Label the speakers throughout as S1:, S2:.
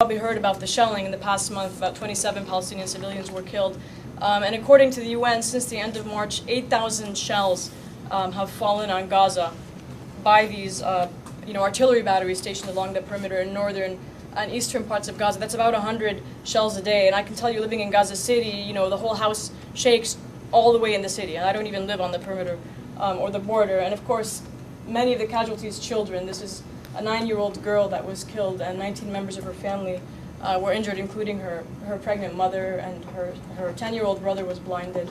S1: Probably heard about the shelling in the past month. About 27 Palestinian civilians were killed. And according to the UN, since the end of March, 8,000 shells have fallen on Gaza by these artillery batteries stationed along the perimeter in northern and eastern parts of Gaza. That's about 100 shells a day. And I can tell you, living in Gaza City, the whole house shakes all the way in the city. And I don't even live on the perimeter or the border. And of course, many of the casualties, children. This is a 9-year-old girl that was killed, and 19 members of her family were injured, including her pregnant mother, and her 10-year-old brother was blinded.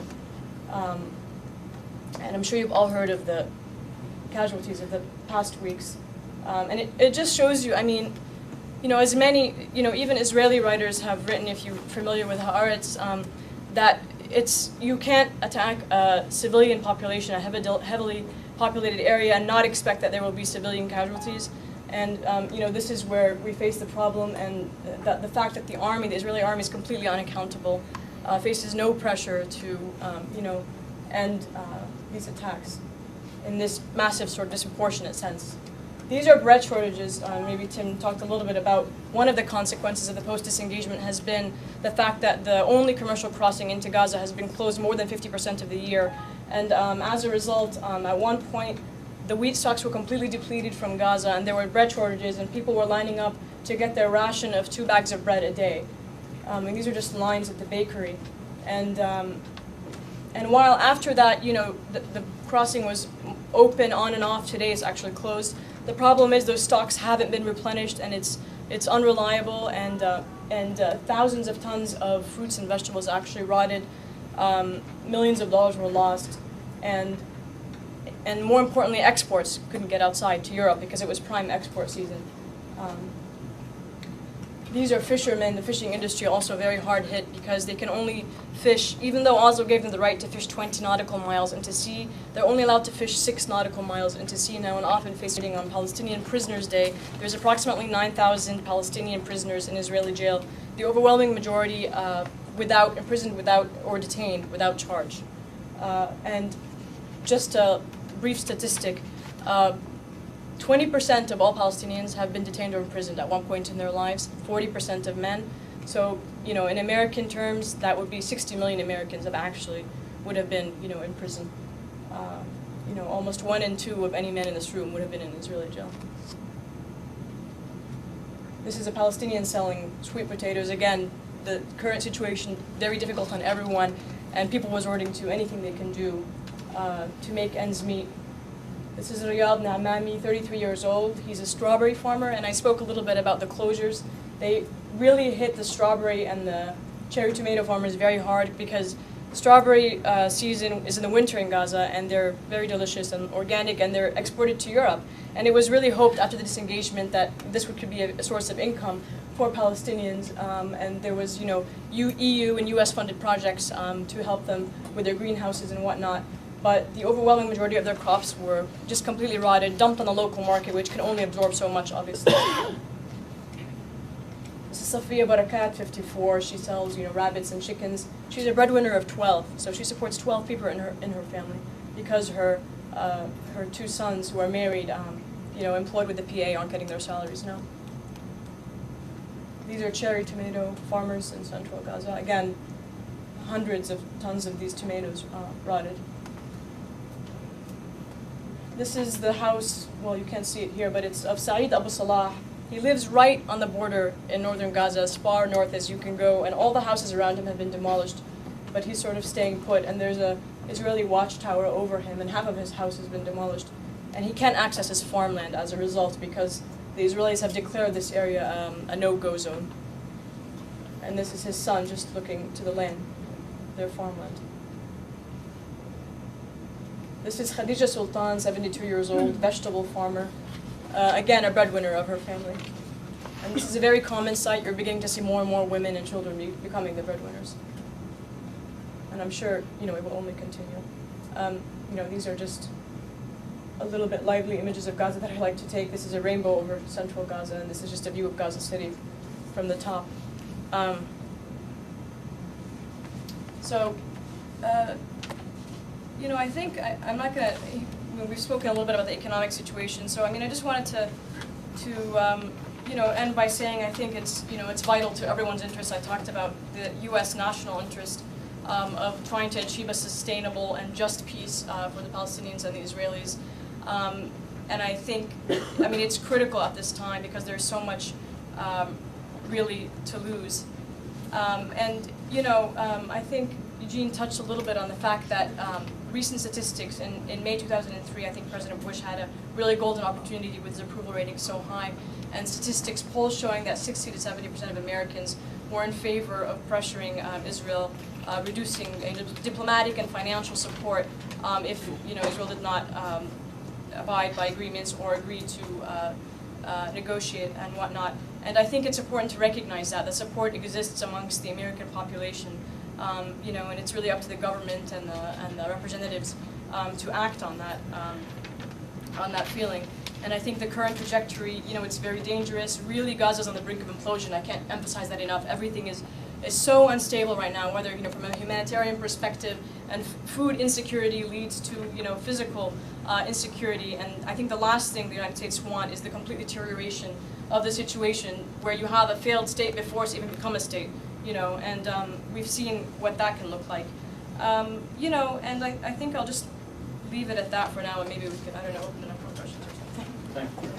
S1: And I'm sure you've all heard of the casualties of the past weeks. And it just shows you, as many, even Israeli writers have written, if you're familiar with Haaretz, that you can't attack a civilian population, a heavily populated area, and not expect that there will be civilian casualties. And this is where we face the problem, and the fact that the Israeli army is completely unaccountable, faces no pressure to end these attacks in this massive sort of disproportionate sense. These are bread shortages. Maybe Tim talked a little bit about one of the consequences of the post-disengagement has been the fact that the only commercial crossing into Gaza has been closed more than 50% of the year. And as a result, at one point, the wheat stocks were completely depleted from Gaza, and there were bread shortages, and people were lining up to get their ration of 2 bags of bread a day. And these are just lines at the bakery. And while after that, the crossing was open on and off, today it's actually closed. The problem is those stocks haven't been replenished, and it's unreliable, and thousands of tons of fruits and vegetables actually rotted. Millions of dollars were lost, and more importantly, exports couldn't get outside to Europe because it was prime export season. These are fishermen. The fishing industry also very hard hit because they can only fish, even though Oslo gave them the right to fish 20 nautical miles into sea, they're only allowed to fish 6 nautical miles into sea now, and often facing on Palestinian Prisoners' Day. There's approximately 9,000 Palestinian prisoners in Israeli jail, the overwhelming majority imprisoned without or detained without charge. And just a brief statistic, 20% of all Palestinians have been detained or imprisoned at one point in their lives, 40% of men. So, in American terms, that would be 60 million Americans would have been, in prison. Almost 1 in 2 of any men in this room would have been in Israeli jail. This is a Palestinian selling sweet potatoes. Again, the current situation, very difficult on everyone, and people resorting to anything they can do to make ends meet. This is Riyad Naamami, 33 years old. He's a strawberry farmer, and I spoke a little bit about the closures. They really hit the strawberry and the cherry tomato farmers very hard because strawberry season is in the winter in Gaza, and they're very delicious and organic, and they're exported to Europe. And it was really hoped after the disengagement that this could be a source of income for Palestinians, and there was, EU and US funded projects to help them with their greenhouses and whatnot. But the overwhelming majority of their crops were just completely rotted, dumped on the local market, which can only absorb so much, obviously. This is Safiya Barakat, 54. She sells, rabbits and chickens. She's a breadwinner of 12, so she supports 12 people in her family because her 2 sons who are married, employed with the PA, aren't getting their salaries now. These are cherry tomato farmers in central Gaza. Again, hundreds of tons of these tomatoes rotted. This is the house, well, you can't see it here, but it's of Saeed Abu Salah. He lives right on the border in northern Gaza, as far north as you can go, and all the houses around him have been demolished, but he's sort of staying put, and there's a Israeli watchtower over him, and half of his house has been demolished. And he can't access his farmland as a result because the Israelis have declared this area a no-go zone. And this is his son just looking to the land, their farmland. This is Khadija Sultan, 72 years old, vegetable farmer. Again, a breadwinner of her family. And this is a very common sight. You're beginning to see more and more women and children becoming the breadwinners. And I'm sure, it will only continue. These are just a little bit lively images of Gaza that I like to take. This is a rainbow over central Gaza, and this is just a view of Gaza City from the top. I think I'm not going to, we've spoken a little bit about the economic situation, so I just wanted to end by saying I think it's vital to everyone's interest. I talked about the U.S. national interest of trying to achieve a sustainable and just peace for the Palestinians and the Israelis. And I think, it's critical at this time because there's so much really to lose. I think Eugene touched a little bit on the fact that recent statistics in May 2003, I think President Bush had a really golden opportunity with his approval rating so high, and statistics, polls showing that 60 to 70% of Americans were in favor of pressuring Israel, reducing diplomatic and financial support if Israel did not abide by agreements or agree to negotiate and whatnot. And I think it's important to recognize that support exists amongst the American population, and it's really up to the government and the representatives to act on that feeling. And I think the current trajectory, it's very dangerous. Really, Gaza's on the brink of implosion. I can't emphasize that enough. Everything is so unstable right now, whether from a humanitarian perspective, and food insecurity leads to physical insecurity. And I think the last thing the United States want is the complete deterioration of the situation where you have a failed state before it's even become a state. And we've seen what that can look like. And I think I'll just leave it at that for now, and maybe we could, open it up for questions or something.
S2: Thank you.